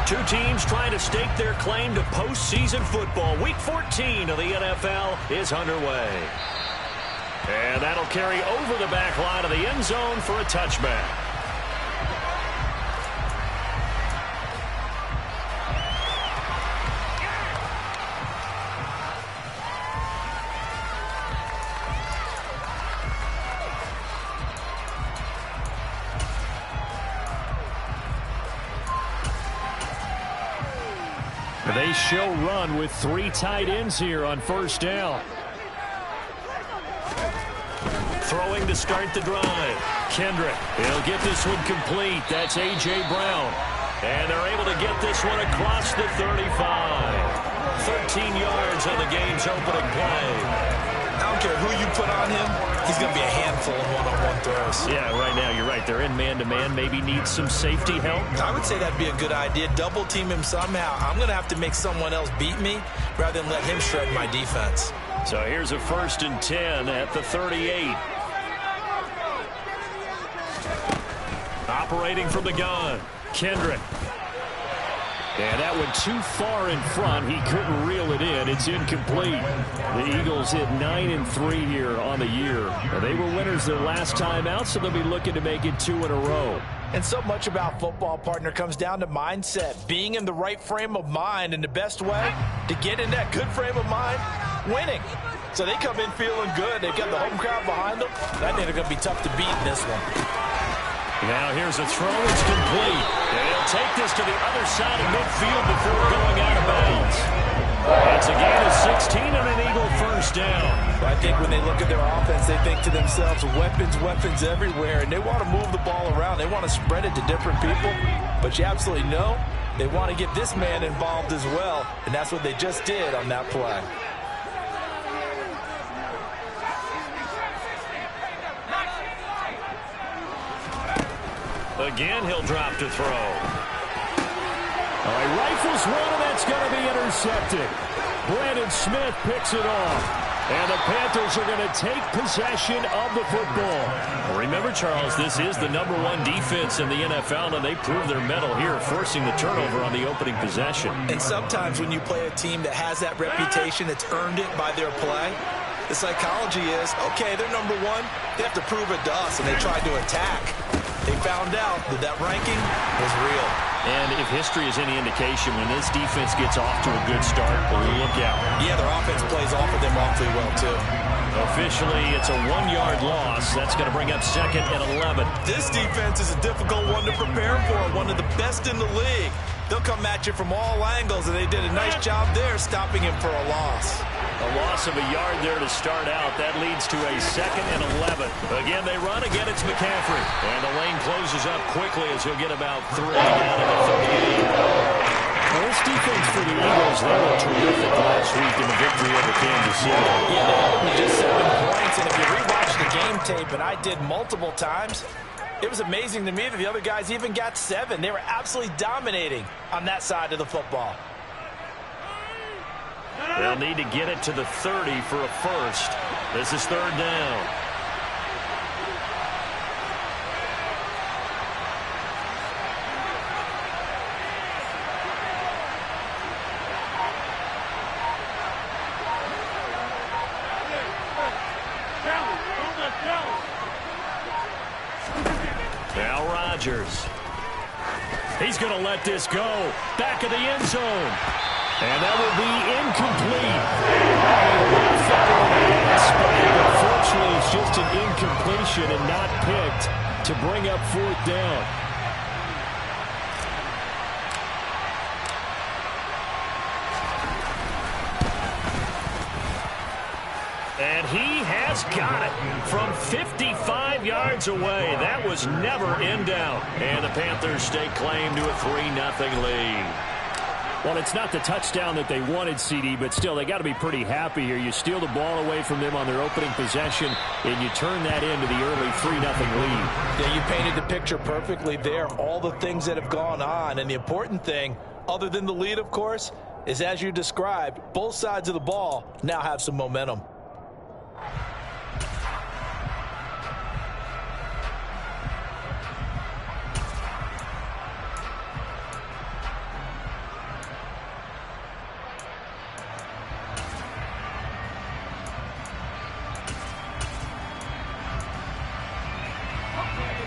Two teams trying to stake their claim to postseason football. Week 14 of the NFL is underway. And that'll carry over the back line of the end zone for a touchback. They show run with three tight ends here on first down. Throwing to start the drive. Kendrick, he'll get this one complete. That's A.J. Brown. And they're able to get this one across the 35. 13 yards on the game's opening play. I don't care who you put on him, he's going to be a handful in one-on-one throws. Yeah, right now, you're right. They're in man-to-man. Maybe needs some safety help. I would say that'd be a good idea. Double team him somehow. I'm going to have to make someone else beat me rather than let him shred my defense. So here's a 1st and 10 at the 38. Operating from the gun, Kendrick. And that went too far in front. He couldn't reel it in. It's incomplete. The Eagles hit 9-3 here on the year. They were winners their last time out, so they'll be looking to make it 2 in a row. And so much about football, partner, comes down to mindset. Being in the right frame of mind, and the best way to get in that good frame of mind, winning. So they come in feeling good. They've got the home crowd behind them. I think they're going to be tough to beat in this one. Now here's a throw. It's complete. They'll take this to the other side of midfield before going out of bounds. It's a gain of 16 and an Eagle first down. I think when they look at their offense, they think to themselves, weapons everywhere, and they want to move the ball around. They want to spread it to different people, but you absolutely know they want to get this man involved as well, and that's what they just did on that play. Again, he'll drop to throw. All right, rifles one, and that's going to be intercepted. Brandon Smith picks it off. And the Panthers are going to take possession of the football. Remember, Charles, this is the #1 defense in the NFL, and they prove their mettle here, forcing the turnover on the opening possession. And sometimes when you play a team that has that reputation, that's earned it by their play, the psychology is, okay, they're #1. They have to prove it to us, and they tried to attack. They found out that that ranking was real. And if history is any indication, when this defense gets off to a good start, look out. Yeah, their offense plays off of them awfully well, too. Officially, it's a 1-yard loss. That's going to bring up 2nd and 11. This defense is a difficult one to prepare for, one of the best in the league. They'll come at you from all angles, and they did a nice job there stopping him for a loss. A loss of a yard there to start out. That leads to a 2nd and 11. Again, they run. Again, it's McCaffrey. And the lane closes up quickly as he'll get about 3 down at the 38. Well, this defense for the Eagles, they were terrific last week in the victory over Kansas City. Yeah, they held them to just 7 points. And if you rewatch the game tape, and I did multiple times, it was amazing to me that the other guys even got 7. They were absolutely dominating on that side of the football. They'll need to get it to the 30 for a first. This is 3rd down. Now Rodgers. He's going to let this go. Back of the end zone. And that will be incomplete. Unfortunately, it's just an incompletion and not picked to bring up 4th down. And he has got it from 55 yards away. That was never in doubt. And the Panthers stake claim to a 3-0 lead. Well, it's not the touchdown that they wanted, CD, but still, they got to be pretty happy here. You steal the ball away from them on their opening possession, and you turn that into the early 3-0 lead. Yeah, you painted the picture perfectly there. All the things that have gone on, and the important thing, other than the lead, of course, is as you described, both sides of the ball now have some momentum.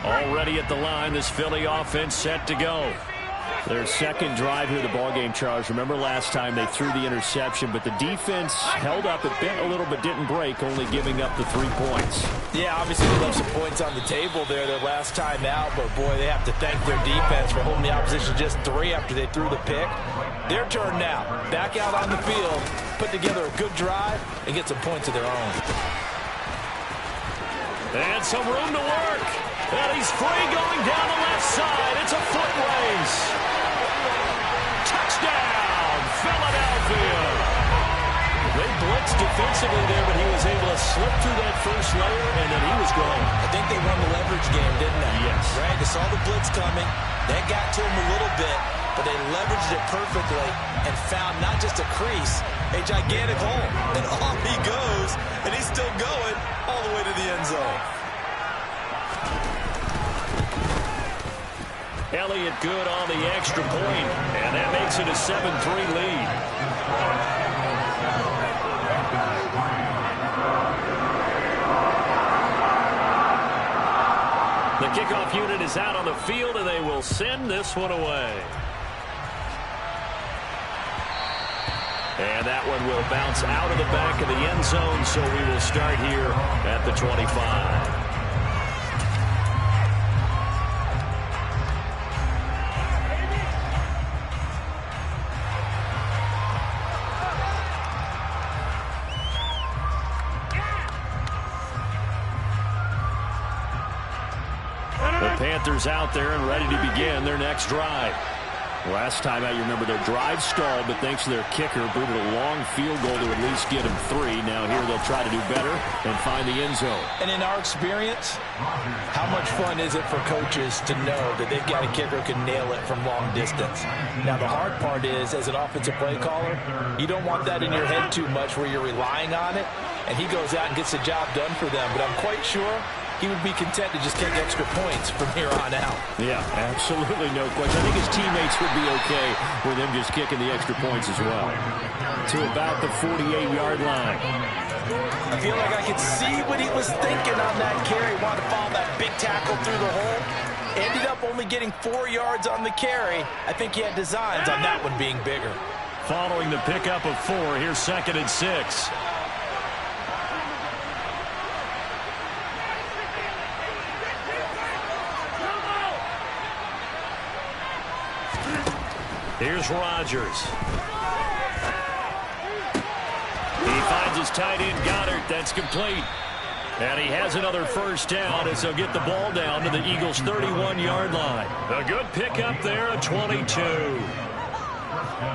Already at the line, this Philly offense set to go. Their second drive here of the ballgame, Charles. Remember last time they threw the interception, but the defense held up. It bent a little but didn't break, only giving up the 3 points. Yeah, obviously they left some points on the table there their last time out, but boy, they have to thank their defense for holding the opposition just 3 after they threw the pick. Their turn now. Back out on the field, put together a good drive, and get some points of their own. And some room to work. And he's free going down the left side. It's a foot race. Touchdown, Philadelphia. They blitzed defensively there, but he was able to slip through that first layer, and then he was gone. I think they won the leverage game, didn't they? Yes. Right, they saw the blitz coming. That got to him a little bit, but they leveraged it perfectly and found not just a crease, a gigantic hole. And off he goes, and he's still going all the way to the end zone. Elliott good on the extra point, and that makes it a 7-3 lead. The kickoff unit is out on the field, and they will send this one away. And that one will bounce out of the back of the end zone, so we will start here at the 25. Panthers out there and ready to begin their next drive. Last time out, you remember their drive stalled, but thanks to their kicker, booted a long field goal to at least get them 3. Now here they'll try to do better and find the end zone. And in our experience, how much fun is it for coaches to know that they've got a kicker who can nail it from long distance? Now the hard part is, as an offensive play caller, you don't want that in your head too much where you're relying on it, and he goes out and gets the job done for them. But I'm quite sure he would be content to just kick extra points from here on out. Yeah, absolutely no question. I think his teammates would be okay with him just kicking the extra points as well. To about the 48-yard line. I feel like I could see what he was thinking on that carry. Wanted to follow that big tackle through the hole. Ended up only getting 4 yards on the carry. I think he had designs on that one being bigger. Following the pickup of 4, here's 2nd and 6. Here's Rodgers. He finds his tight end, Goddard. That's complete. And he has another first down as he'll get the ball down to the Eagles' 31-yard line. A good pickup there, a 22.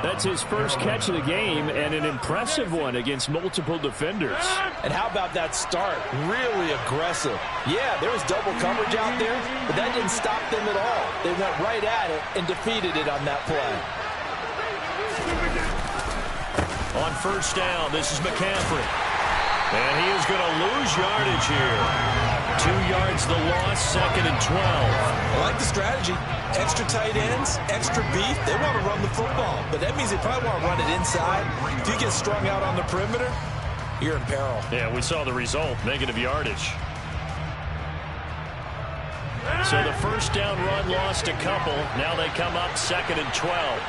That's his first catch of the game, and an impressive one against multiple defenders. And how about that start? Really aggressive. Yeah, there was double coverage out there, but that didn't stop them at all. They went right at it and defeated it on that play. On first down, this is McCaffrey. And he is going to lose yardage here. 2 yards the loss, 2nd and 12. I like the strategy. Extra tight ends, extra beef. They want to run the football, but that means they probably want to run it inside. If you get strung out on the perimeter, you're in peril. Yeah, we saw the result, negative yardage. So the first down run lost a couple. Now they come up 2nd and 12.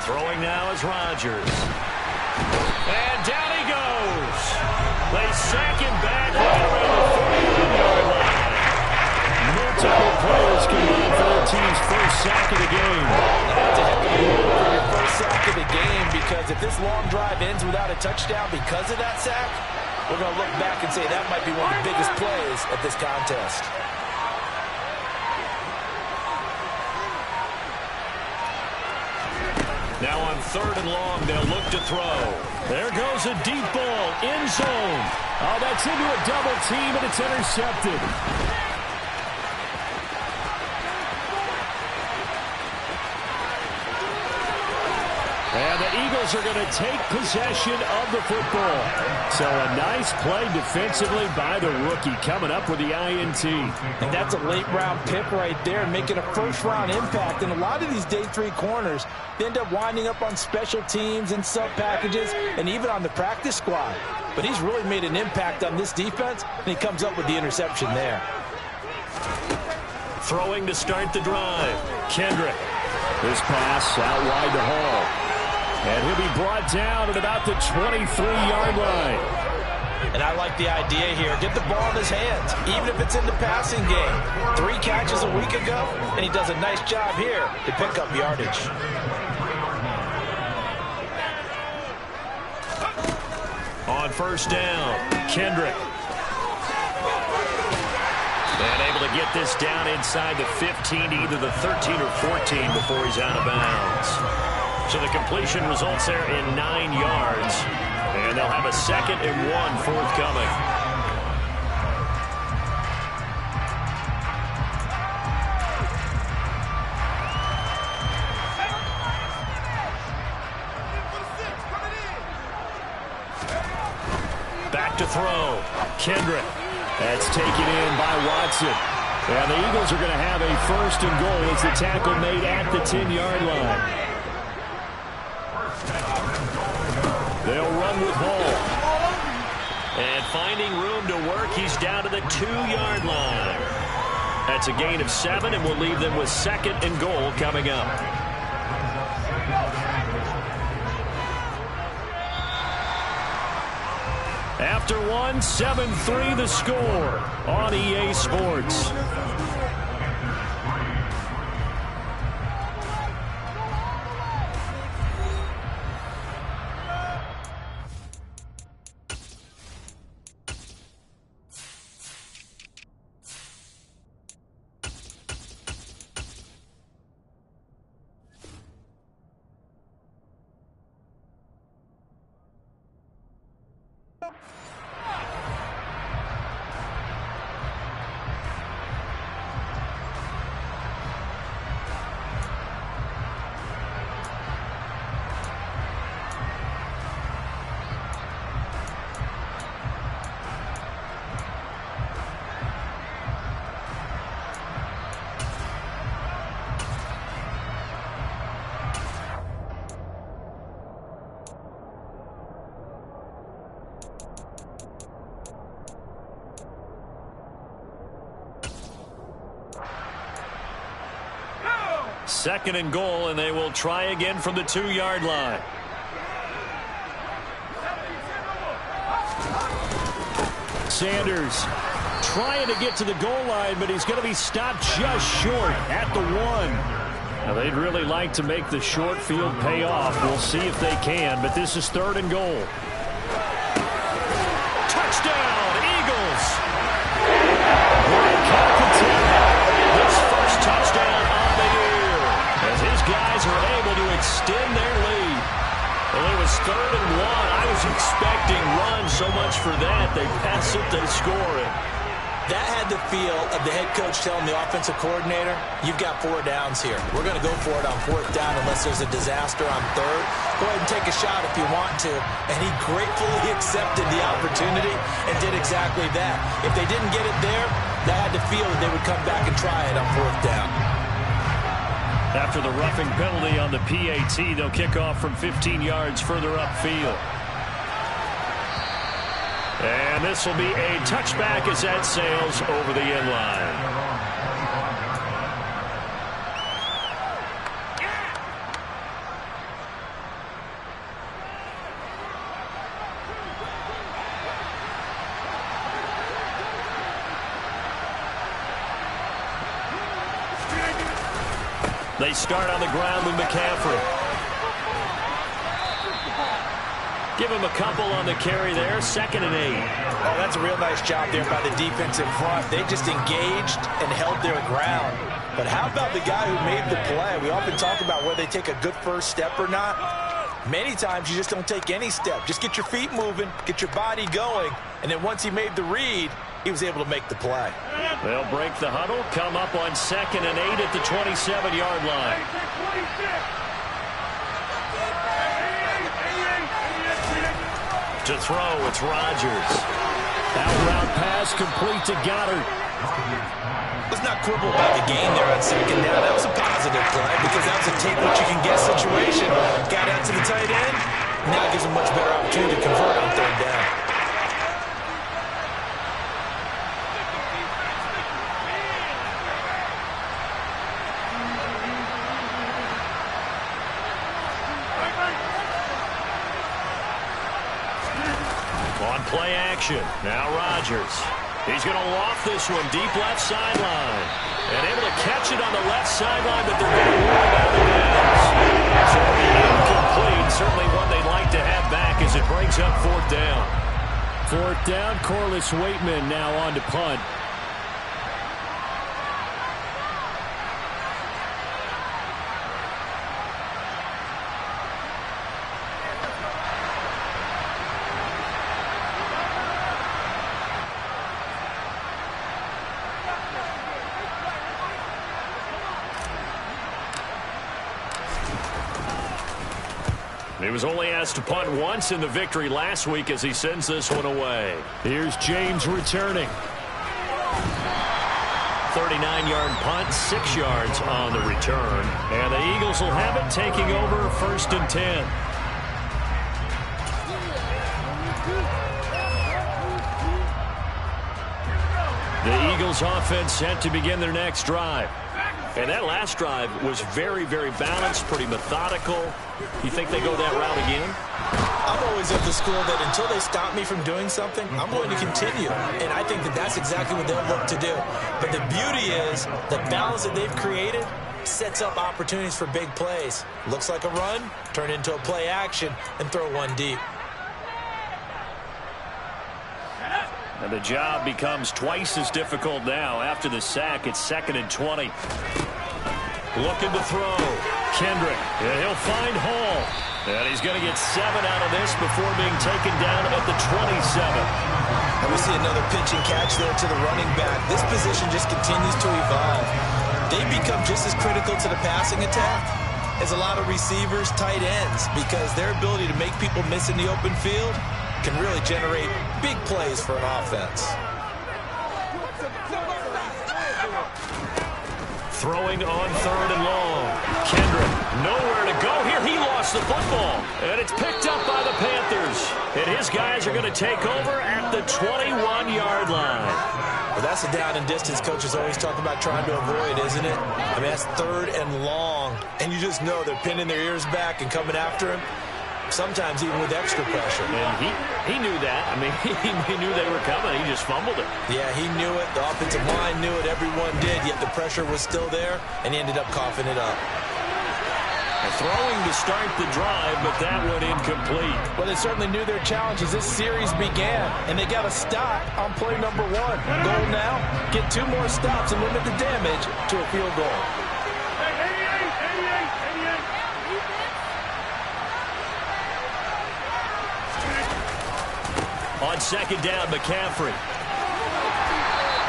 Throwing now is Rodgers. And down he goes. They sack him back right around the 41-yard line. Multiple players combined for their team's first sack of the game. That's a heck of a move for your first sack of the game, because if this long drive ends without a touchdown because of that sack, we're going to look back and say that might be one of the biggest plays of this contest. Now on 3rd and long, they'll look to throw. There goes a deep ball, end zone. Oh, that's into a double team, and it's intercepted. And the Eagles are going to take possession of the football. So a nice play defensively by the rookie, coming up with the INT. And that's a late-round pick right there, making a first-round impact. And a lot of these day 3 corners, they end up winding up on special teams and sub-packages and even on the practice squad. but he's really made an impact on this defense, and he comes up with the interception there. Throwing to start the drive, Kendrick. This pass out wide to Hall. And he'll be brought down at about the 23-yard line. And I like the idea here. Get the ball in his hands, even if it's in the passing game. 3 catches a week ago, and he does a nice job here to pick up yardage. On first down, Kendrick. And able to get this down inside the 15 to either the 13 or 14 before he's out of bounds. So the completion results there in 9 yards. And they'll have a 2nd and 1 forthcoming. Back to throw. Kendrick. That's taken in by Watson. And the Eagles are going to have a 1st and goal as the tackle made at the 10-yard line. They'll run with Hall. And finding room to work, he's down to the 2-yard line. That's a gain of 7, and we'll leave them with 2nd and goal coming up. After 1, 7-3 the score on EA Sports. Second and goal, and they will try again from the 2-yard line. Sanders trying to get to the goal line, but he's going to be stopped just short at the 1. Now, they'd really like to make the short field pay off. We'll see if they can, but this is 3rd and goal. Touchdown, Eagles! Great caught the tackle. This first touchdown on the year, as his guys are able to extend their lead. Well, it was 3rd and 1. I was expecting run so much for that. They pass it, they score it. That had the feel of the head coach telling the offensive coordinator, you've got 4 downs here. We're going to go for it on 4th down unless there's a disaster on 3rd. Go ahead and take a shot if you want to. And he gratefully accepted the opportunity and did exactly that. If they didn't get it there, they had the feel that they would come back and try it on 4th down. After the roughing penalty on the PAT, they'll kick off from 15 yards further upfield. And this will be a touchback as that sails over the end line. They start on the ground with McCaffrey. Give him a couple on the carry there. 2nd and 8. Oh, that's a real nice job there by the defense in front. They just engaged and held their ground. But how about the guy who made the play? We often talk about whether they take a good first step or not. Many times you just don't take any step. Just get your feet moving, get your body going, and then once he made the read, he was able to make the play. They'll break the huddle, come up on 2nd and 8 at the 27-yard line. To throw, it's Rodgers. Out route pass complete to Goddard. Let's not quibble about the gain there on 2nd down. That was a positive play because that was a take what you can get situation. Got out to the tight end. Now gives him much better opportunity to convert on 3rd down. action. Now Rodgers. He's going to loft this one deep left sideline. And able to catch it on the left sideline, but they're going to rule it out of bounds. So it'll be incomplete. Certainly one they'd like to have back as it brings up fourth down. Fourth down, Corliss Waitman now on to punt. He was only asked to punt once in the victory last week as he sends this one away. Here's James returning. 39-yard punt, 6 yards on the return. And the Eagles will have it taking over first and 10. The Eagles offense set to begin their next drive. And that last drive was very, very balanced, pretty methodical. You think they go that route again? I'm always of the school that until they stop me from doing something, I'm going to continue. And I think that that's exactly what they'll look to do. But the beauty is the balance that they've created sets up opportunities for big plays. Looks like a run, turn into a play action, and throw one deep. And the job becomes twice as difficult now. After the sack, it's 2nd and 20. Looking to throw. Kendrick, and he'll find Hall. And he's going to get 7 out of this before being taken down at the 27. And we see another pitch and catch there to the running back. This position just continues to evolve. They become just as critical to the passing attack as a lot of receivers, tight ends, because their ability to make people miss in the open field can really generate big plays for an offense. Throwing on 3rd and long. Kendrick, nowhere to go here. He lost the football. And it's picked up by the Panthers. And his guys are going to take over at the 21-yard line. Well, that's a down and distance coaches always talk about trying to avoid, isn't it? I mean, that's 3rd and long. And you just know they're pinning their ears back and coming after him. Sometimes even with extra pressure. And he knew that. I mean, he knew they were coming. He just fumbled it. Yeah, he knew it. The offensive line knew it. Everyone did. Yet the pressure was still there, and he ended up coughing it up. Throwing to start the drive, but that went incomplete. Well, they certainly knew their challenge as this series began, and they got a stop on play number 1. Goal now, get 2 more stops and limit the damage to a field goal. On 2nd down, McCaffrey.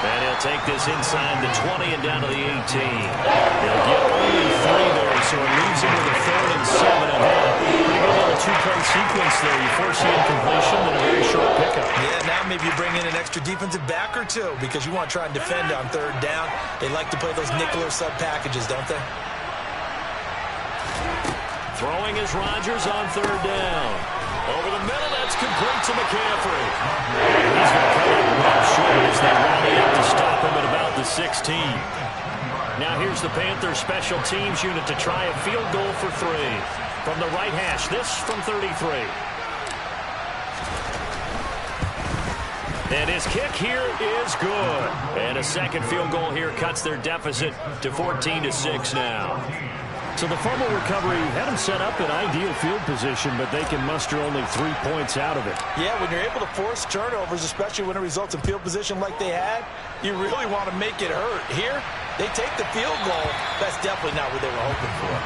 And he'll take this inside the 20 and down to the 18. He'll get only 3 there, so it leaves him with a 3rd and 7 ahead. Pretty good little 2-play sequence there. You force the incompletion, then a very short pickup. Yeah, now maybe you bring in an extra defensive back or 2 because you want to try and defend on 3rd down. They like to play those nickel or sub packages, don't they? Throwing is Rodgers on 3rd down. Over the middle, that's complete to McCaffrey. He's going to come up well short as they rally up to stop him at about the 16. Now here's the Panthers special teams unit to try a field goal for 3. From the right hash, this from 33. And his kick here is good. And a second field goal here cuts their deficit to 14-6 now. So the fumble recovery had them set up in ideal field position, but they can muster only 3 points out of it. Yeah, when you're able to force turnovers, especially when it results in field position like they had, you really want to make it hurt. Here, they take the field goal. That's definitely not what they were hoping for.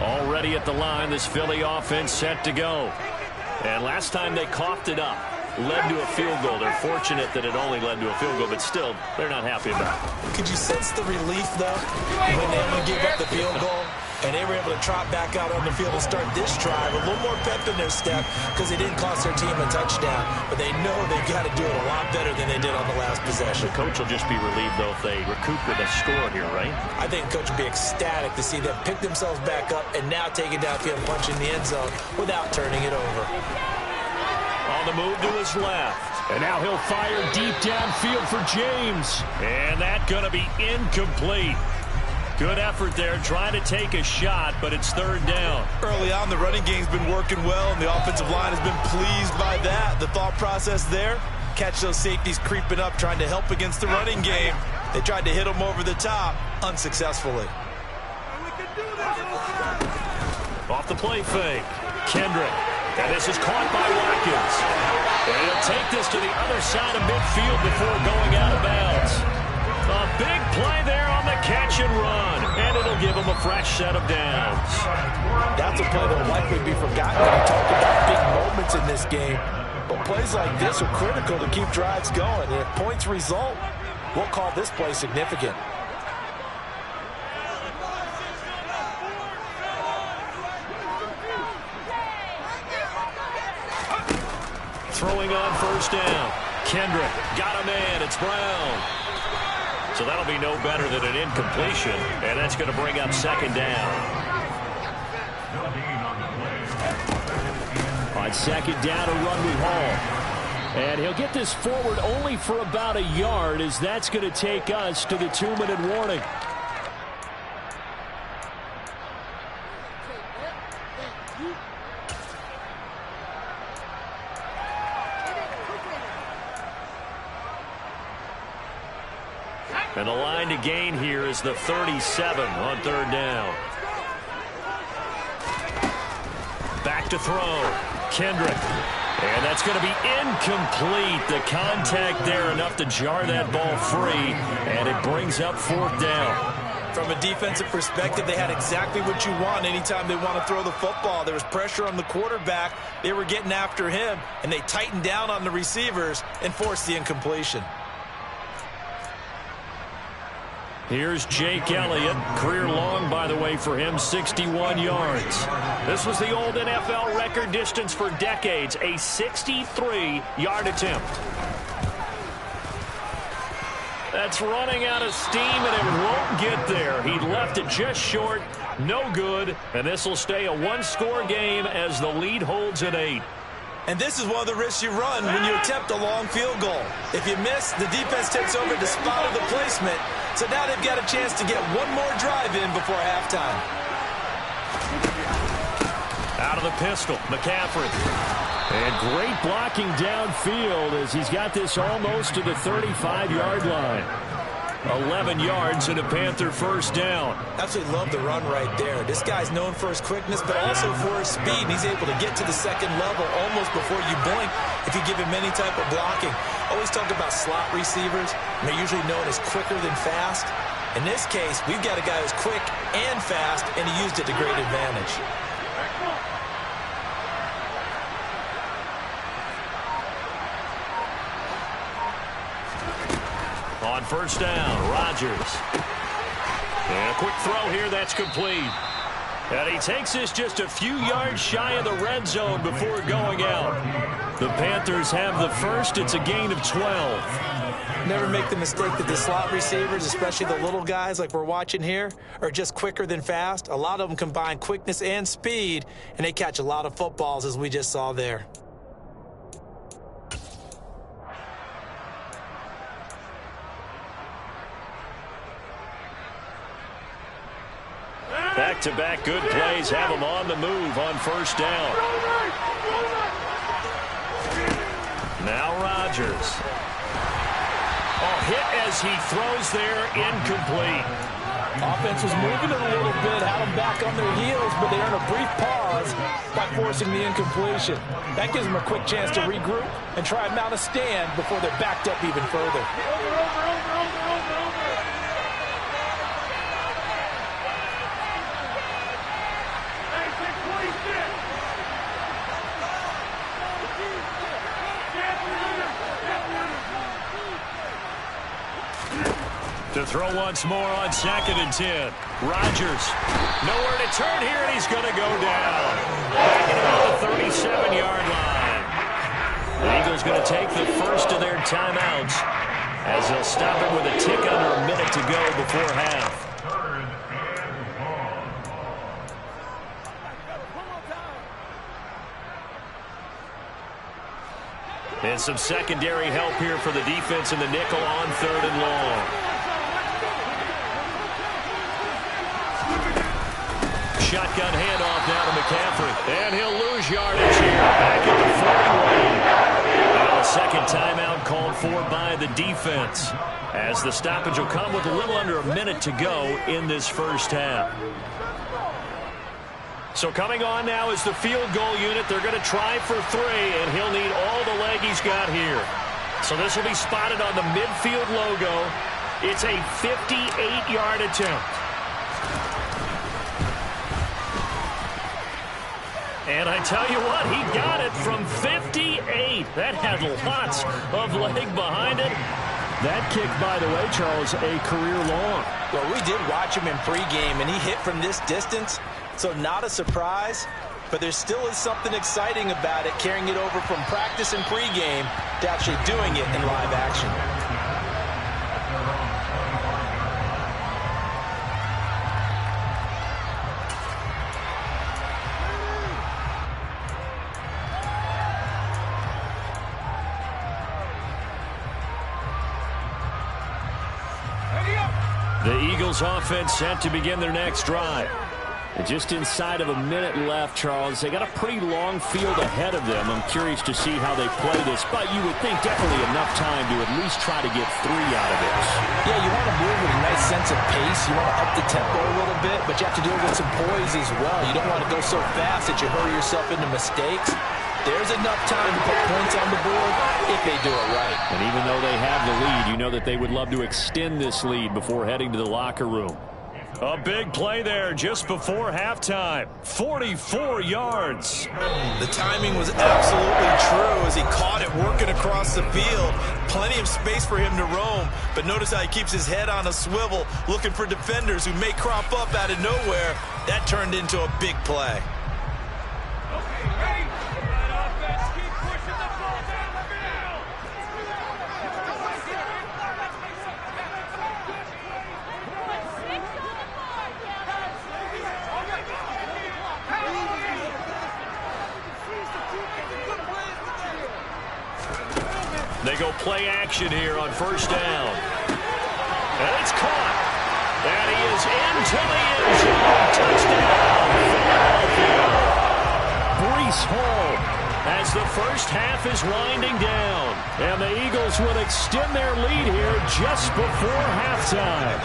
Already at the line, this Philly offense set to go. And last time they coughed it up, led to a field goal. They're fortunate that it only led to a field goal, but still, they're not happy about it. Could you sense the relief, though, when they only gave up the field goal? And they were able to trot back out on the field and start this drive. A little more pep in their step because they didn't cost their team a touchdown. But they know they've got to do it a lot better than they did on the last possession. The coach will just be relieved, though, if they recoup with a score here, right? I think the coach will be ecstatic to see them pick themselves back up and now take it downfield and punch in the end zone without turning it over. On the move to his left. And now he'll fire deep downfield for James. And that's going to be incomplete. Good effort there, trying to take a shot, but it's third down. Early on, the running game's been working well, and the offensive line has been pleased by that. The thought process there, catch those safeties creeping up, trying to help against the running game. They tried to hit them over the top, unsuccessfully. Off the play fake, Kendrick. And this is caught by Watkins. And he'll take this to the other side of midfield before going out of bounds. A big play there on the catch and run. And it'll give him a fresh set of downs. That's a play that will likely be forgotten when you talk about big moments in this game. But plays like this are critical to keep drives going. And if points result, we'll call this play significant. Throwing on first down. Kendrick got a man. It's Brown. So that'll be no better than an incompletion, and that's going to bring up second down. On second down, a run with Hall. And he'll get this forward only for about a yard, as that's going to take us to the 2-minute warning. And the line to gain here is the 37 on third down. Back to throw. Kendrick. And that's going to be incomplete. The contact there enough to jar that ball free. And it brings up fourth down. From a defensive perspective, they had exactly what you want anytime they want to throw the football. There was pressure on the quarterback. They were getting after him. And they tightened down on the receivers and forced the incompletion. Here's Jake Elliott. Career long, by the way, for him, 61 yards. This was the old NFL record distance for decades, a 63-yard attempt. That's running out of steam, and it won't get there. He left it just short, no good, and this will stay a one-score game as the lead holds at 8. And this is one of the risks you run when you attempt a long field goal. If you miss, the defense takes over the spot of the placement. So now they've got a chance to get one more drive in before halftime. Out of the pistol, McCaffrey. And great blocking downfield as he's got this almost to the 35-yard line. 11 yards and a Panther first down. Absolutely love the run right there. This guy's known for his quickness, but also for his speed. And he's able to get to the second level almost before you blink if you give him any type of blocking. Always talk about slot receivers, and they're usually known as quicker than fast. In this case, we've got a guy who's quick and fast, and he used it to great advantage. On first down, Rodgers. And a quick throw here, that's complete. And he takes this just a few yards shy of the red zone before going out. The Panthers have the first. It's a gain of 12. Never make the mistake that the slot receivers, especially the little guys like we're watching here, are just quicker than fast. A lot of them combine quickness and speed, and they catch a lot of footballs, as we just saw there. Back-to-back good plays have him on the move on first down. Now Rodgers. Hit as he throws there, incomplete. Offense was moving it a little bit, had them back on their heels, but they earned a brief pause by forcing the incompletion. That gives them a quick chance to regroup and try and mount a stand before they're backed up even further. To throw once more on 2nd and 10. Rodgers, nowhere to turn here, and he's going to go down. Back at the 37-yard line. The Eagles going to take the first of their timeouts as they'll stop him with a tick under a minute to go before half. And some secondary help here for the defense in the nickel on 3rd and long. shotgun handoff now to McCaffrey. And he'll lose yardage here. Back at the 41. Now a second timeout called for by the defense, as the stoppage will come with a little under a minute to go in this first half. So coming on now is the field goal unit. They're going to try for 3, and he'll need all the leg he's got here. So this will be spotted on the midfield logo. It's a 58-yard attempt. And I tell you what, he got it from 58. That had lots of leg behind it. That kick, by the way, Charles, a career long. Well, we did watch him in pregame, and he hit from this distance, so not a surprise. But there still is something exciting about it, carrying it over from practice and pregame to actually doing it in live action. The Eagles offense set to begin their next drive. Just inside of a minute left, Charles. They got a pretty long field ahead of them. I'm curious to see how they play this, but you would think definitely enough time to at least try to get 3 out of this. Yeah, you want to move with a nice sense of pace. You want to up the tempo a little bit, but you have to do it with some poise as well. You don't want to go so fast that you hurry yourself into mistakes. There's enough time to put points on the board if they do it right. And even though they have the lead, you know that they would love to extend this lead before heading to the locker room. A big play there just before halftime. 44 yards. The timing was absolutely true as he caught it working across the field. Plenty of space for him to roam, but notice how he keeps his head on a swivel looking for defenders who may crop up out of nowhere. That turned into a big play. They go play action here on first down. And it's caught. And he is into the end zone. Touchdown, Philadelphia. Breece Hall. As the first half is winding down. And the Eagles would extend their lead here just before halftime.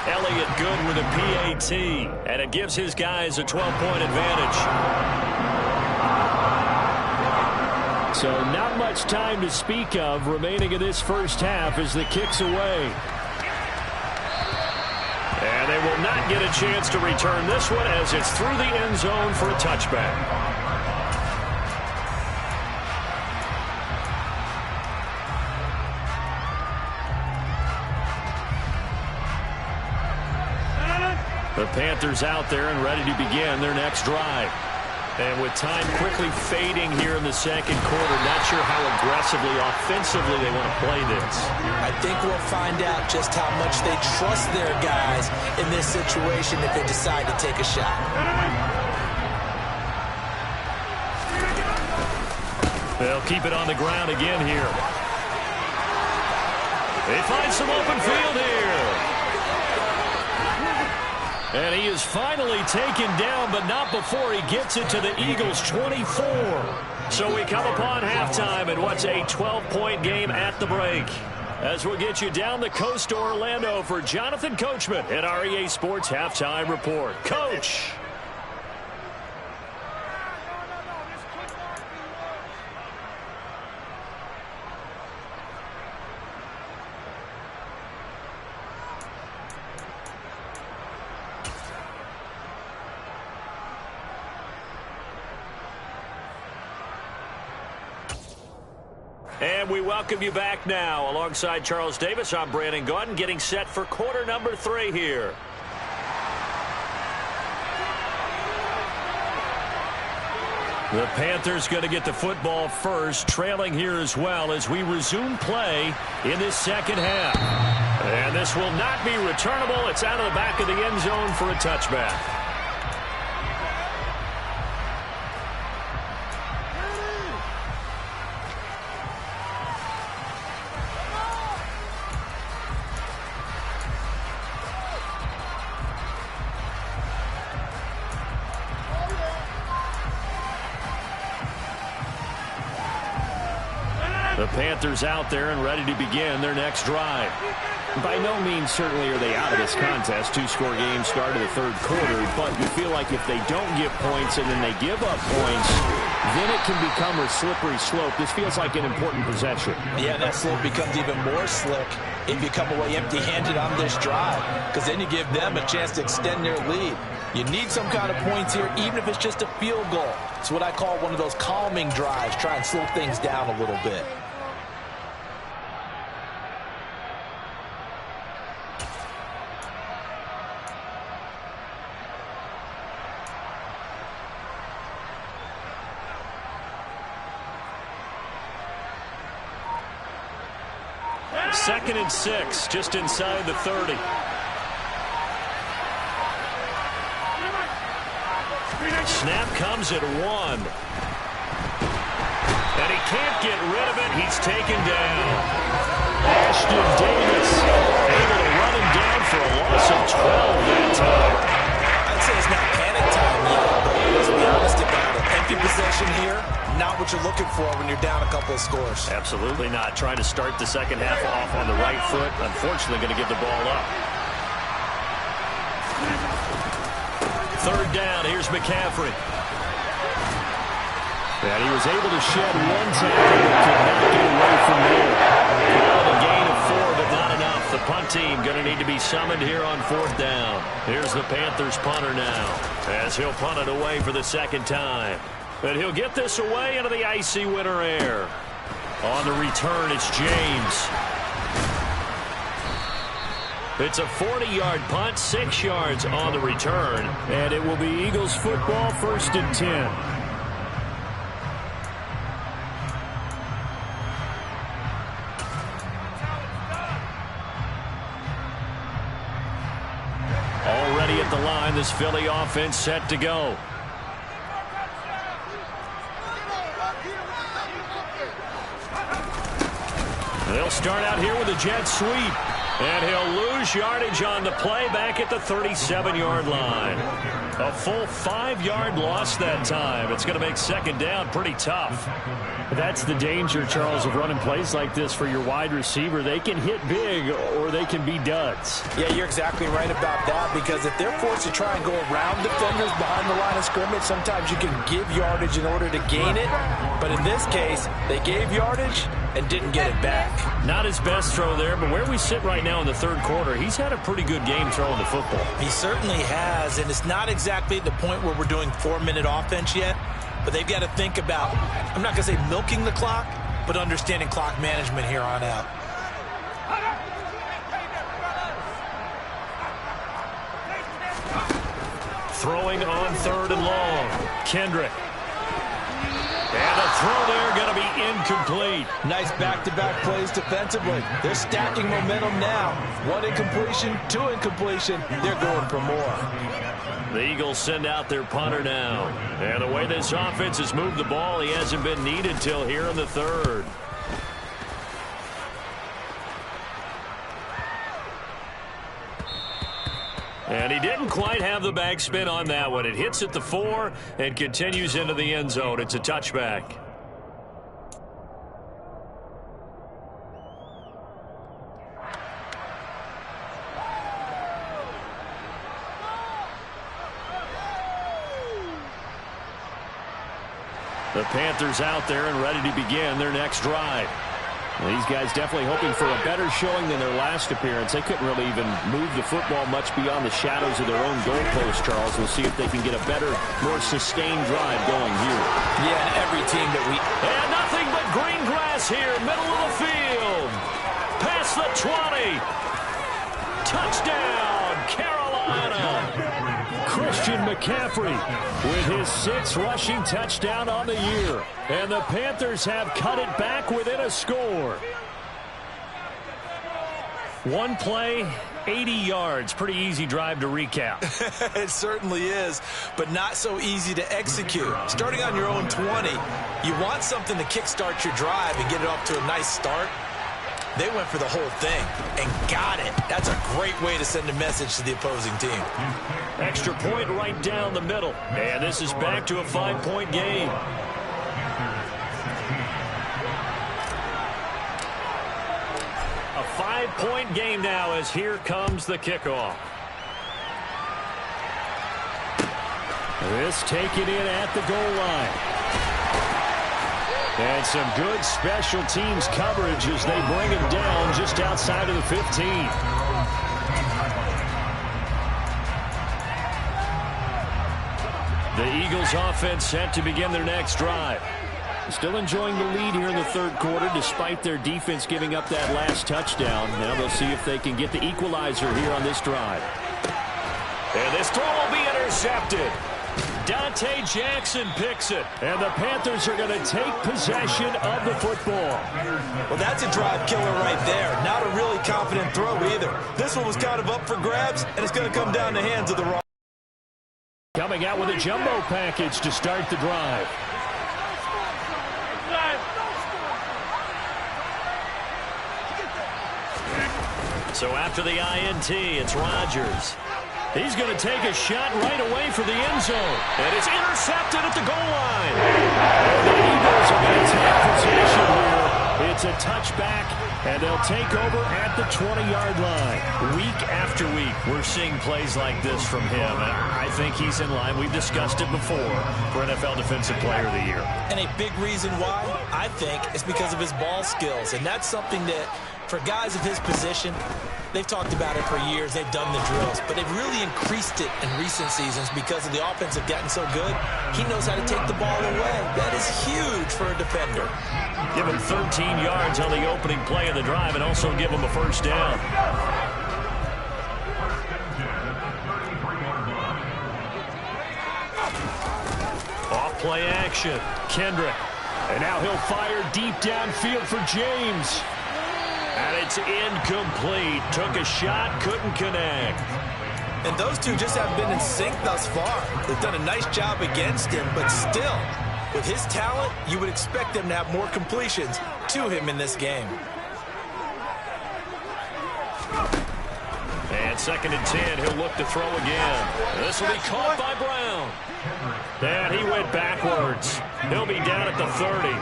Elliott good with a PAT, and it gives his guys a 12-point advantage. So not much time to speak of remaining in this first half as the kick's away. And they will not get a chance to return this one as it's through the end zone for a touchback. The Panthers out there and ready to begin their next drive. And with time quickly fading here in the second quarter, not sure how aggressively, offensively they want to play this. I think we'll find out just how much they trust their guys in this situation if they decide to take a shot. They'll keep it on the ground again here. They find some open field here. And he is finally taken down, but not before he gets it to the Eagles' 24. So we come upon halftime in what's a 12-point game at the break. As we'll get you down the coast to Orlando for Jonathan Coachman at our EA Sports Halftime Report. Coach. And we welcome you back now. Alongside Charles Davis, I'm Brandon Gaudin, getting set for quarter number 3 here. The Panthers going to get the football first, trailing here as well as we resume play in this second half. And this will not be returnable. It's out of the back of the end zone for a touchback. The Panthers out there and ready to begin their next drive. By no means certainly are they out of this contest. Two-score game start of the third quarter, but you feel like if they don't get points and then they give up points, then it can become a slippery slope. This feels like an important possession. Yeah, that slope becomes even more slick if you come away empty-handed on this drive, because then you give them a chance to extend their lead. You need some kind of points here, even if it's just a field goal. It's what I call one of those calming drives. Try and slow things down a little bit. Second and 6, just inside the 30. Snap comes at 1. And he can't get rid of it. He's taken down. Ashton Davis able to run him down for a loss of 12 that time. I'd say it's not panic time yet, but let's be honest about it. Empty possession here, not what you're looking for when you're down a couple of scores. Absolutely not. Trying to start the second half off on the right foot. Unfortunately, going to give the ball up. Third down. Here's McCaffrey. And he was able to shed one tackle, but could not get away from there. Well, a gain of 4, but not enough. The punt team going to need to be summoned here on fourth down. Here's the Panthers punter now, as he'll punt it away for the second time. But he'll get this away into the icy winter air. On the return, it's James. It's a 40-yard punt, 6 yards on the return. And it will be Eagles football, 1st and 10. Already at the line, this Philly offense set to go. They'll start out here with a jet sweep. And he'll lose yardage on the play back at the 37-yard line. A full 5-yard loss that time. It's going to make second down pretty tough. That's the danger, Charles, of running plays like this for your wide receiver. They can hit big or they can be duds. Yeah, you're exactly right about that, because if they're forced to try and go around defenders behind the line of scrimmage, sometimes you can give yardage in order to gain it. But in this case, they gave yardage and didn't get it back. Not his best throw there, but where we sit right now in the third quarter, he's had a pretty good game throwing the football. He certainly has, and it's not exactly the point where we're doing 4-minute offense yet, but they've got to think about, I'm not going to say milking the clock, but understanding clock management here on out. Throwing on third and long. Kendrick. And the throw there going to be incomplete. Nice back-to-back plays defensively. They're stacking momentum now. 1 incompletion, 2 incompletion. They're going for more. The Eagles send out their punter now. And the way this offense has moved the ball, he hasn't been needed till here in the third. And he didn't quite have the backspin on that one. It hits at the 4 and continues into the end zone. It's a touchback. The Panthers out there and ready to begin their next drive. Well, these guys definitely hoping for a better showing than their last appearance. They couldn't really even move the football much beyond the shadows of their own goalpost, Charles. We'll see if they can get a better, more sustained drive going here. Yeah, and every team that we... And nothing but green grass here, middle of the field. Past the 20. Touchdown, Carolina. Christian McCaffrey with his 6th rushing touchdown on the year. And the Panthers have cut it back within a score. One play, 80 yards. Pretty easy drive to recap. It certainly is, but not so easy to execute. Starting on your own 20, you want something to kickstart your drive and get it off to a nice start. They went for the whole thing and got it. That's a great way to send a message to the opposing team. Extra point right down the middle. And this is back to a 5-point game. 5-point game now as here comes the kickoff. This taken in at the goal line. And some good special teams coverage as they bring him down just outside of the 15. The Eagles offense set to begin their next drive. Still enjoying the lead here in the third quarter despite their defense giving up that last touchdown. Now they'll see if they can get the equalizer here on this drive. And this throw will be intercepted. Dante Jackson picks it. And the Panthers are going to take possession of the football. Well, that's a drive killer right there. Not a really confident throw either. This one was kind of up for grabs, and it's going to come down the hands of the wrong. Coming out with a jumbo package to start the drive. So after the INT, it's Rodgers. He's going to take a shot right away for the end zone. And it's intercepted at the goal line. The Eagles are going to take possession here. It's a touchback, and they'll take over at the 20-yard line. Week after week, we're seeing plays like this from him. And I think he's in line. We've discussed it before for NFL Defensive Player of the Year. And a big reason why, I think, is because of his ball skills. And that's something that, for guys of his position, they've talked about it for years. They've done the drills. But they've really increased it in recent seasons because of the offense have gotten so good. He knows how to take the ball away. That is huge for a defender. Give him 13 yards on the opening play of the drive and also give him a first down. Off play action. Kendrick. And now he'll fire deep downfield for James. And it's incomplete. Took a shot, couldn't connect. And those two just haven't been in sync thus far. They've done a nice job against him, but still, with his talent, you would expect them to have more completions to him in this game. And 2nd and 10, he'll look to throw again. This will be caught by Brown. And he went backwards. He'll be down at the 30.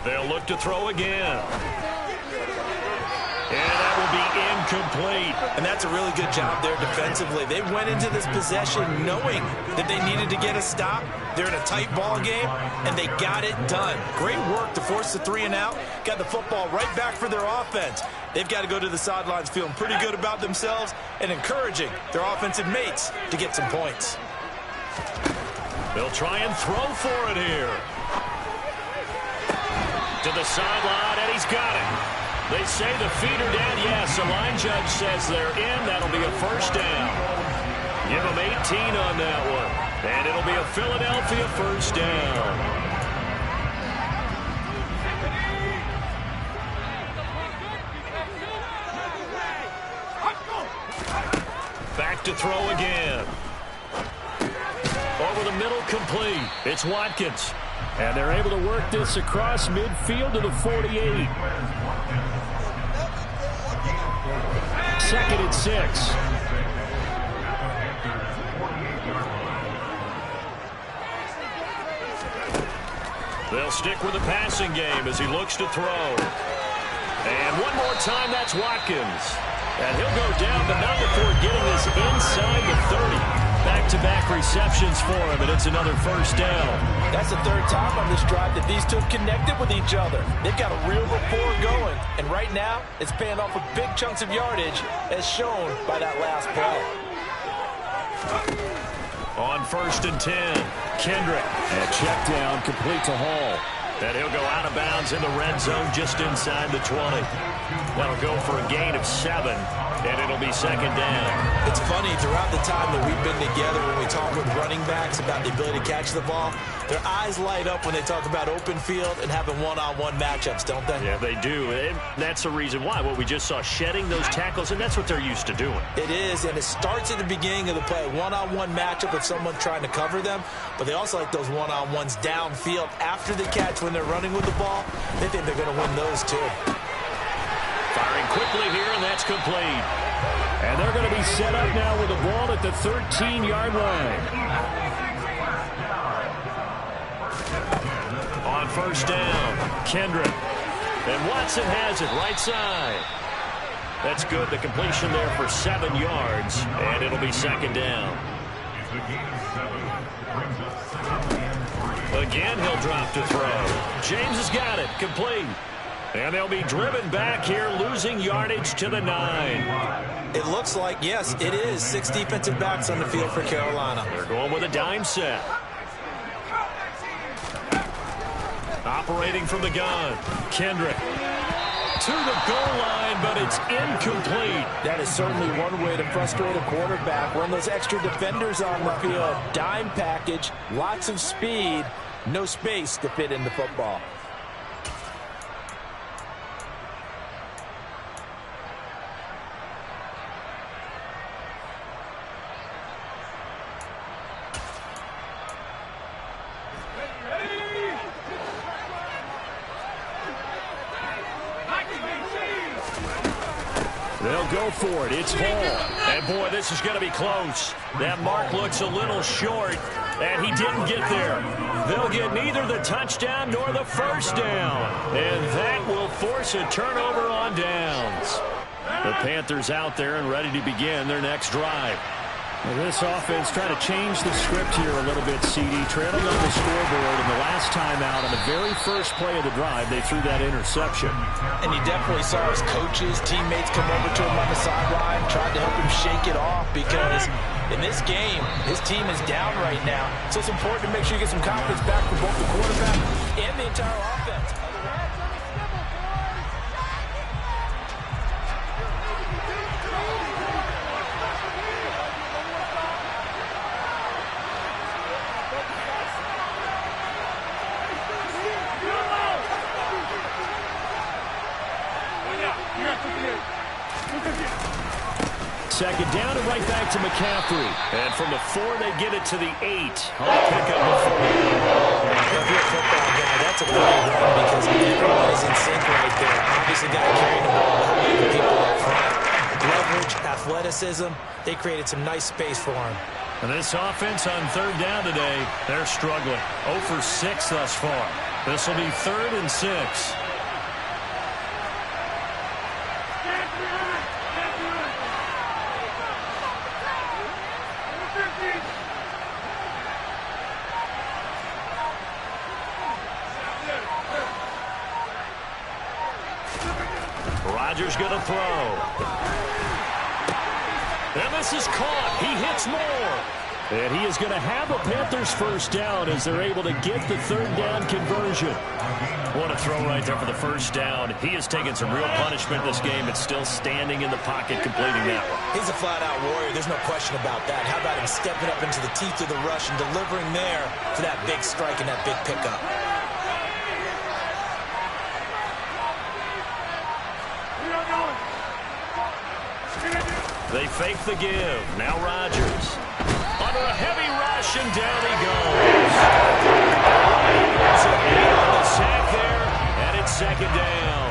They'll look to throw again. And that will be incomplete. And that's a really good job there defensively. They went into this possession knowing that they needed to get a stop. They're in a tight ball game, and they got it done. Great work to force the 3 and out. Got the football right back for their offense. They've got to go to the sidelines feeling pretty good about themselves and encouraging their offensive mates to get some points. They'll try and throw for it here. To the sideline, and he's got it. They say the feet are down. Yes, the line judge says they're in. That'll be a first down. Give them 18 on that one. And it'll be a Philadelphia first down. Back to throw again. Over the middle, complete. It's Watkins. And they're able to work this across midfield to the 48. 2nd and 6. They'll stick with the passing game as he looks to throw. And one more time, that's Watkins. And he'll go down, but not before getting this inside the 30. Back-to-back receptions for him, and it's another first down. That's the 3rd time on this drive that these two have connected with each other. They've got a real rapport going, and right now it's paying off with big chunks of yardage, as shown by that last play. On 1st and 10, Kendrick. And check down, complete to Hall. And he'll go out of bounds in the red zone just inside the 20. That'll go for a gain of 7, and it'll be 2nd down. It's funny, throughout the time that we've been together, when we talk with running backs about the ability to catch the ball, their eyes light up when they talk about open field and having one-on-one matchups, don't they? Yeah, they do. And that's the reason why. What we just saw, shedding those tackles, and that's what they're used to doing. It is, and it starts at the beginning of the play. One-on-one matchup with someone trying to cover them, but they also like those one-on-ones downfield after the catch when they're running with the ball. They think they're going to win those too. Firing quickly here, and that's complete. And they're going to be set up now with the ball at the 13-yard line. On first down. Kendrick. And Watson has it right side. That's good. The completion there for 7 yards. And it'll be second down. Again, he'll drop to throw. James has got it. Complete. And they'll be driven back here, losing yardage to the 9. It looks like, yes, it is 6 defensive backs on the field for Carolina. They're going with a dime set. Operating from the gun. Kendrick to the goal line, but it's incomplete. That is certainly one way to frustrate a quarterback. When those extra defenders on the field, dime package, lots of speed, no space to fit in the football. They'll go for it. It's Hall. And, boy, this is going to be close. That mark looks a little short, and he didn't get there. They'll get neither the touchdown nor the first down. And that will force a turnover on downs. The Panthers out there and ready to begin their next drive. Well, this offense trying to change the script here a little bit, CD. Trailing on the scoreboard, and the last time out on the very first play of the drive, they threw that interception. And you definitely saw his coaches, teammates come over to him on the sideline, tried to help him shake it off because in this game, his team is down right now. So it's important to make sure you get some confidence back for both the quarterback and the entire offense. Second down and right back to McCaffrey. And from the 4, they get it to the 8 on the pickup before. If you're a football guy, that's a great run because everyone is in sync right there. Obviously got to carry the ball, helping the people up front. Leverage, athleticism, they created some nice space for him. And this offense on third down today, they're struggling. 0 for 6 thus far. This will be 3rd and 6. Rodgers going to throw. And this is caught. He hits more. And he is going to have a Panthers first down as they're able to get the third down conversion. What a throw right there for the first down. He has taken some real punishment this game, but still standing in the pocket completing that one. He's a flat-out warrior. There's no question about that. How about him stepping up into the teeth of the rush and delivering there for that big strike and that big pickup. They fake the give. Now Rodgers. Under a heavy rush, and down he goes. So 8 on the sack there, and it's second down.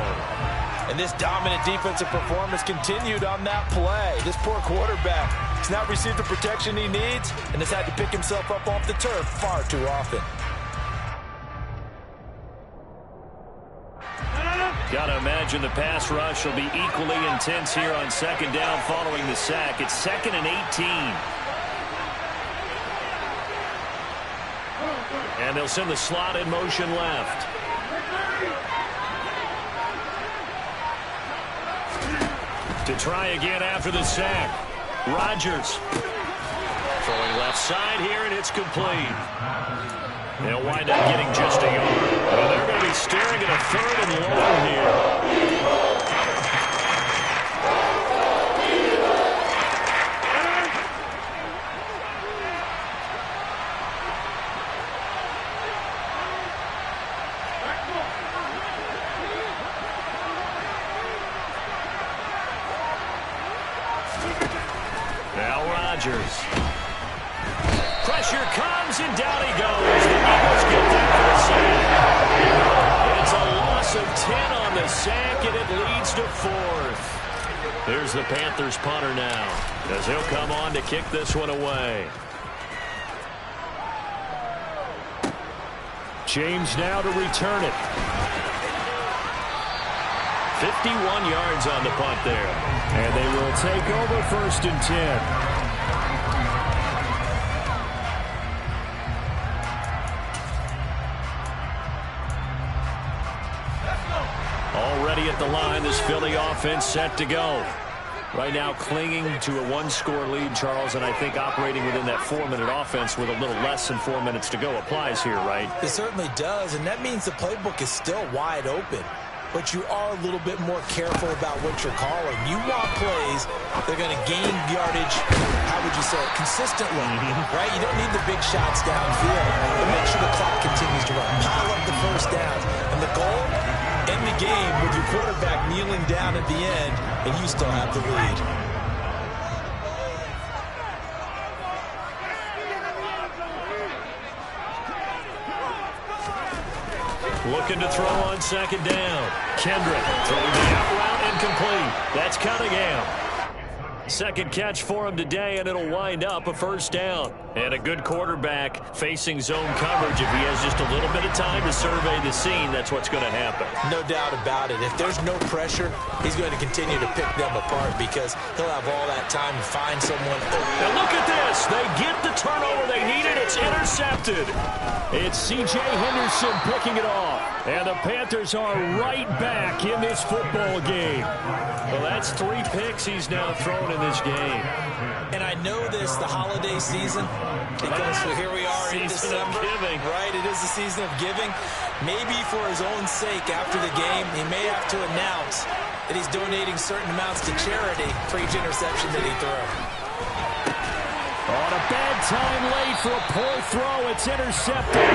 And this dominant defensive performance continued on that play. This poor quarterback has not received the protection he needs and has had to pick himself up off the turf far too often. Got to imagine the pass rush will be equally intense here on second down following the sack. It's 2nd and 18. And they'll send the slot in motion left. To try again after the sack. Rodgers. Throwing left side here, and it's complete. They'll wind up getting just a yard. Well, they're going to be staring at a 3rd and long here. Now Rodgers. Pressure comes, and down he goes. The Eagles get that for the sack. It's a loss of 10 on the sack, and it leads to 4th. Here's the Panthers punter now, as he'll come on to kick this one away. James now to return it. 51 yards on the punt there. And they will take over 1st and 10. Already at the line, this Philly offense set to go. Right now clinging to a 1-score lead, Charles, and I think operating within that 4-minute offense with a little less than 4 minutes to go applies here, right? It certainly does, and that means the playbook is still wide open. But you are a little bit more careful about what you're calling. You want plays that are going to gain yardage, how would you say it, consistently, right? You don't need the big shots downfield, but make sure the clock continues to run. Pile up the first downs. And the goal, end the game with your quarterback kneeling down at the end, and you still have the lead. Looking to throw on 2nd down. Kendrick throwing the out route incomplete. That's Cunningham. 2nd catch for him today, and it'll wind up a 1st down. And a good quarterback facing zone coverage. If he has just a little bit of time to survey the scene, that's what's going to happen. No doubt about it. If there's no pressure, he's going to continue to pick them apart because he'll have all that time to find someone open. And look at this. They get the turnover they needed. It's intercepted. It's C.J. Henderson picking it off. And the Panthers are right back in this football game. Well, that's 3 picks he's now thrown in this game. And I know this, the holiday season, because here we are in December. Right, it is the season of giving. Maybe for his own sake after the game, he may have to announce that he's donating certain amounts to charity for each interception that he threw. On a bad time late for a poor throw. It's intercepted.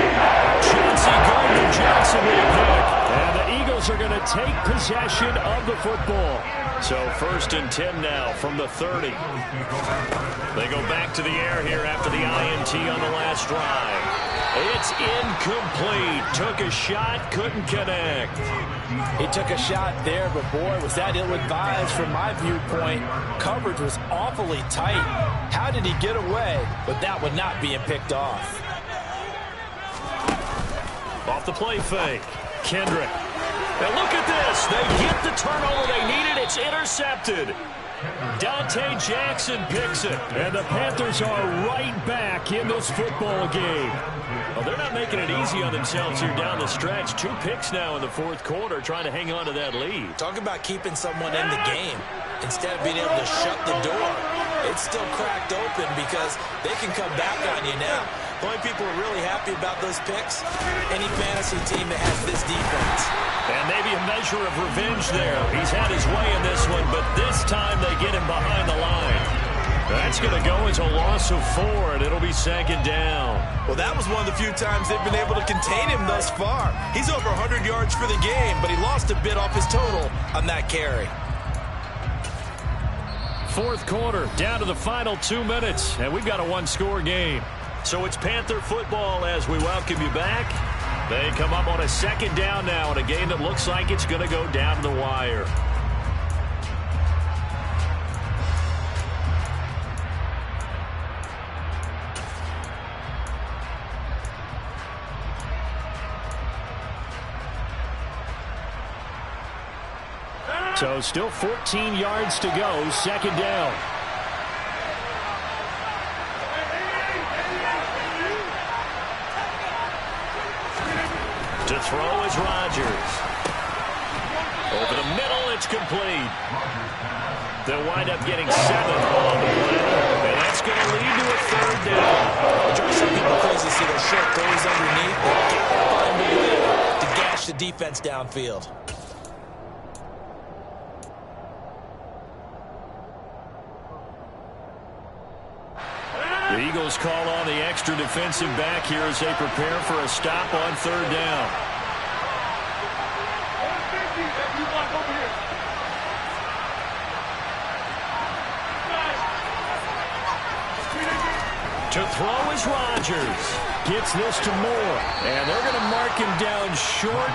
Chauncey Gardner-Johnson with a pick. And the Eagles are going to take possession of the football. So 1st and 10 now from the 30. They go back to the air here after the INT on the last drive. It's incomplete. Took a shot, couldn't connect. He took a shot there, but boy, was that ill-advised from my viewpoint. Coverage was awfully tight. How did he get away with that one not being picked off? Off the play fake. Kendrick. Now look at this. They get the turnover they needed. It's intercepted. Dante Jackson picks it. And the Panthers are right back in this football game. Well, they're not making it easy on themselves here down the stretch. 2 picks now in the 4th quarter, trying to hang on to that lead. Talk about keeping someone in the game instead of being able to shut the door. It's still cracked open because they can come back on you now. The only people who are really happy about those picks, any fantasy team that has this defense. And maybe a measure of revenge there. He's had his way in this one, but this time they get him behind the line. That's going to go as a loss of 4, and it'll be 2nd down. Well, that was one of the few times they've been able to contain him thus far. He's over 100 yards for the game, but he lost a bit off his total on that carry. 4th quarter, down to the final 2 minutes, and we've got a 1-score game. So it's Panther football as we welcome you back. They come up on a 2nd down now in a game that looks like it's going to go down to the wire. So still 14 yards to go, 2nd down. To throw is Rodgers. Over the middle, it's complete. They'll wind up getting 7 on the play, and that's going to lead to a 3rd down. Drive some people crazy see those short throws underneath. They can't find a way to gash the defense downfield. The Eagles call on the extra defensive back here as they prepare for a stop on 3rd down. To throw is Rodgers. Gets this to Moore. And they're going to mark him down short,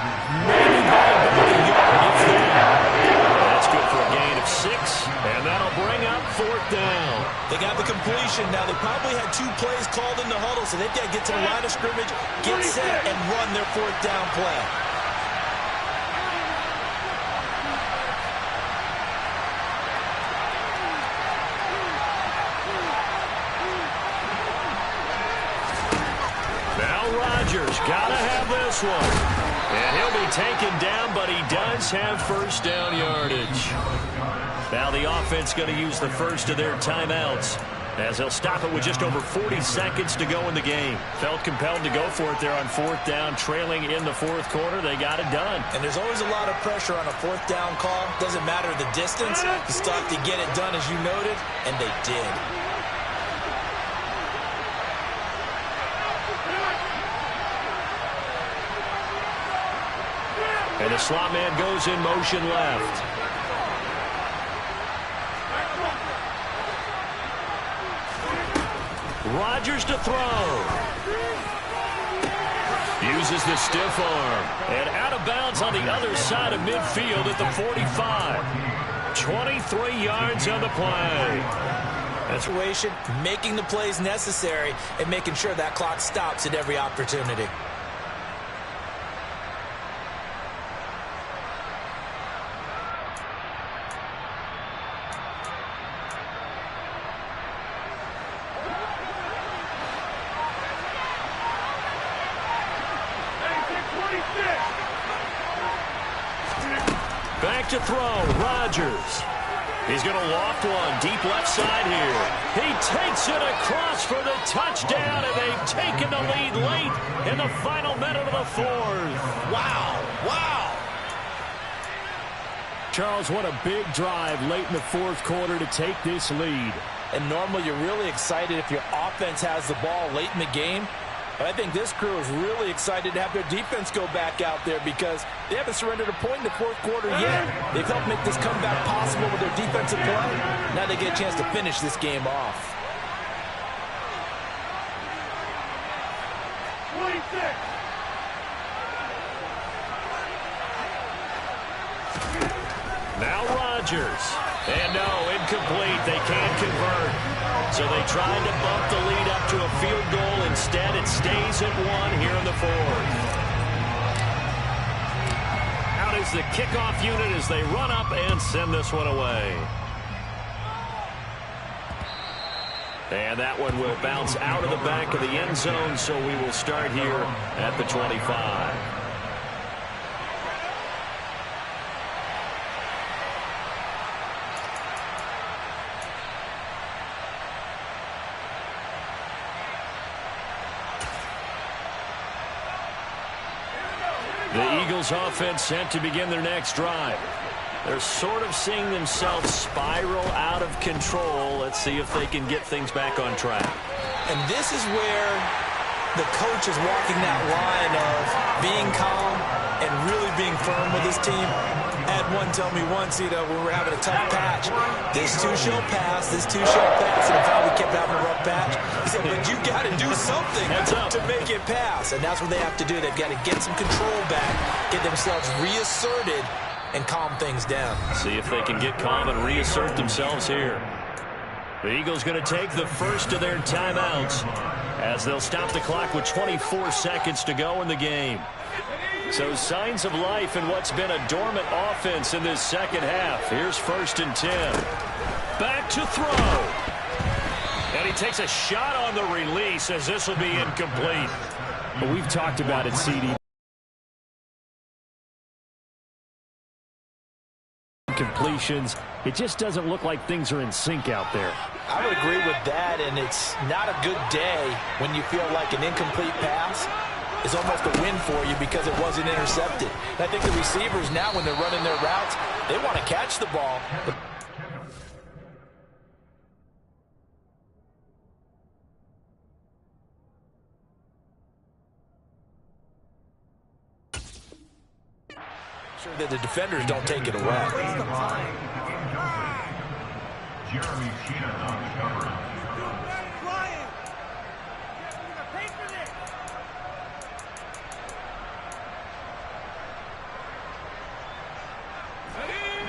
maybe by about a yard, if that. That's good for a gain of 6, and that'll bring up 4th down. They got the completion. Now, they probably had 2 plays called in the huddle, so they've got to get to the line of scrimmage, get set, and run their 4th down play. Now Rodgers got to have this one. And he'll be taken down, but he does have first down yardage. Now the offense going to use the first of their timeouts, as they'll stop it with just over 40 seconds to go in the game. Felt compelled to go for it there on 4th down, trailing in the 4th quarter. They got it done. And there's always a lot of pressure on a 4th down call. Doesn't matter the distance. You still have to get it done, as you noted, and they did. And the slot man goes in motion left. Rodgers to throw. Uses the stiff arm. And out of bounds on the other side of midfield at the 45. 23 yards on the play. Situation, making the plays necessary and making sure that clock stops at every opportunity. Back to throw, Rodgers. He's going to loft one, deep left side here. He takes it across for the touchdown, and they've taken the lead late in the final minute of the 4th. Wow, wow. Charles, what a big drive late in the 4th quarter to take this lead. And normally you're really excited if your offense has the ball late in the game. But I think this crew is really excited to have their defense go back out there because they haven't surrendered a point in the 4th quarter yet. They've helped make this comeback possible with their defensive play. Now they get a chance to finish this game off. 26. Now Rodgers. And no, incomplete. They can't convert. So they tried to bump the lead up to a field goal. Instead, it stays at 1 here in the 4th. Out is the kickoff unit as they run up and send this one away. And that one will bounce out of the back of the end zone, so we will start here at the 25. The Eagles offense set to begin their next drive. They're sort of seeing themselves spiral out of control. Let's see if they can get things back on track. And this is where the coach is walking that line of being calm and really being firm with his team. I had one tell me once, when we were having a tough patch, this too shall pass, this too shall pass, and how we kept having a rough patch. He said, but you got to do something to make it pass, and that's what they have to do. They've got to get some control back, get themselves reasserted, and calm things down. See if they can get calm and reassert themselves here. The Eagles going to take the first of their timeouts as they'll stop the clock with 24 seconds to go in the game. So signs of life in what's been a dormant offense in this second half. Here's 1st and 10. Back to throw. And he takes a shot on the release as this will be incomplete. But we've talked about it, CD. Completions, it just doesn't look like things are in sync out there. I would agree with that, and it's not a good day when you feel like an incomplete pass is almost a win for you because it wasn't intercepted. And I think the receivers now, when they're running their routes, they want to catch the ball. But sure that the defenders don't take it away. Jeremy Sheehan on the cover.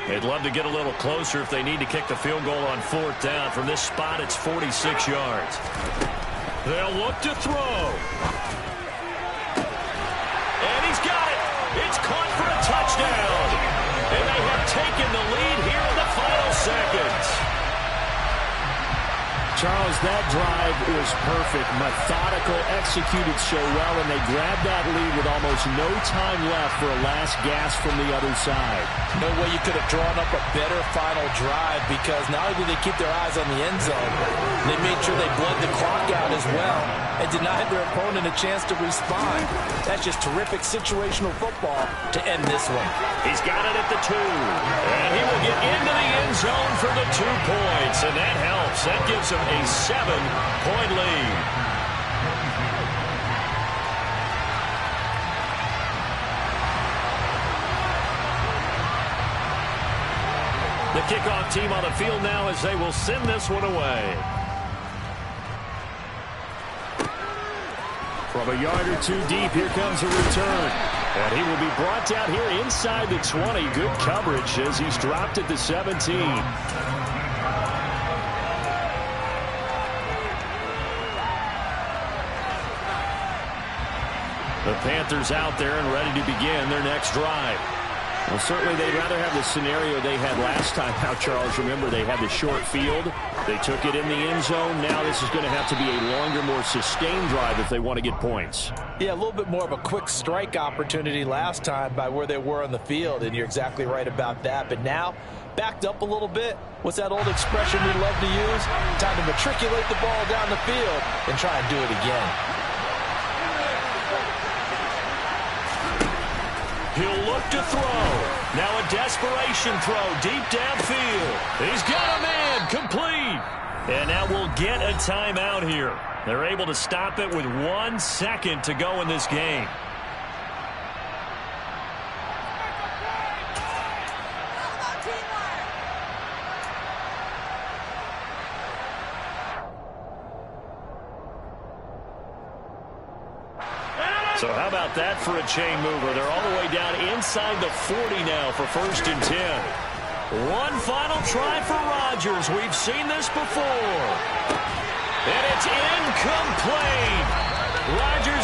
They'd love to get a little closer if they need to kick the field goal on 4th down. From this spot, it's 46 yards. They'll look to throw. And he's got it. It's caught for a touchdown. And they have taken the lead here in the final seconds. Charles, that drive was perfect. Methodical, executed so well, and they grabbed that lead with almost no time left for a last gasp from the other side. No way you could have drawn up a better final drive, because not only did they keep their eyes on the end zone, they made sure they bled the clock out as well and denied their opponent a chance to respond. That's just terrific situational football to end this one. He's got it at the 2. And he will get into the end zone for the 2 points, and that helps. That gives him a 7-point lead. The kickoff team on the field now as they will send this one away. From a yard or 2 deep, here comes a return. And he will be brought down here inside the 20. Good coverage as he's dropped at the 17. The Panthers out there and ready to begin their next drive. Well, certainly they'd rather have the scenario they had last time. Now, Charles, remember they had the short field. They took it in the end zone. Now this is going to have to be a longer, more sustained drive if they want to get points. Yeah, a little bit more of a quick strike opportunity last time by where they were on the field, and you're exactly right about that. But now, backed up a little bit. What's that old expression we love to use? Time to matriculate the ball down the field and try and do it again. He'll look to throw. Now a desperation throw deep downfield. He's got a man complete. And now we'll get a timeout here. They're able to stop it with 1 second to go in this game. So how about that for a chain mover? They're all the way down inside the 40 now for 1st and 10. One final try for Rodgers. We've seen this before. And it's incomplete. Rodgers